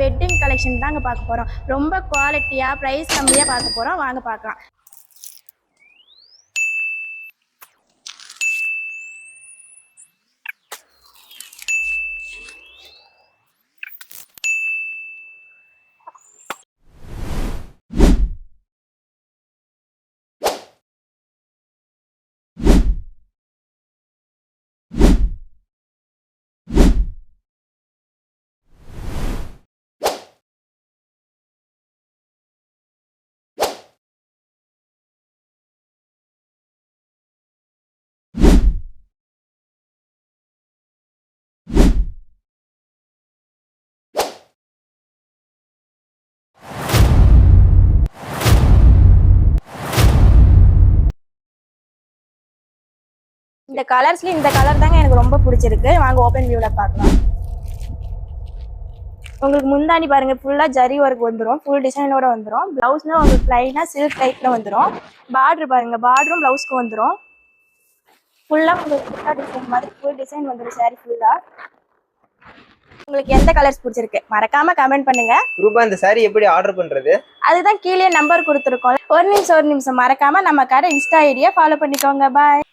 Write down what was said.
Wedding collection தாங்க பார்க்க போகிறோம். ரொம்ப குவாலிட்டியாக ப்ரைஸ் கம்மியாக பார்க்க போகிறோம். வாங்க பார்க்கலாம். இந்த கலர்ஸ்ல இந்த கலர் தாங்க எனக்கு ரொம்ப பிடிச்சிருக்கு. வாங்க ஓப்பன் வியூல பார்க்கலாம். உங்களுக்கு முந்தானி பாருங்க, ஃபுல்லா ஜரி ஒர்க் வந்துடும், ஃபுல் டிசைனோட வந்துடும். பிளவுஸ்னா உங்களுக்கு பிளைனா சில்க் டைப்ல வந்துடும். பார்டர் பாருங்க, பார்டரும் பிளவுஸ்க்கு வந்துடும். ஃபுல்லா உங்களுக்கு டிசைன் மாதிரி ஃபுல் டிசைன் வந்துடும் சாரி ஃபுல்லா. உங்களுக்கு எந்த கலர்ஸ் பிடிச்சிருக்கு மறக்காம கமெண்ட் பண்ணுங்க. ரூபா இந்த சாரி எப்படி ஆர்டர் பண்றது? அதுதான் கீழே நம்பர் கொடுத்துருக்கோம். ஒரு நிமிஷம் மறக்காம நம்ம கடை இன்ஸ்டா ஐடியா ஃபாலோ பண்ணிக்கோங்க. பாய்.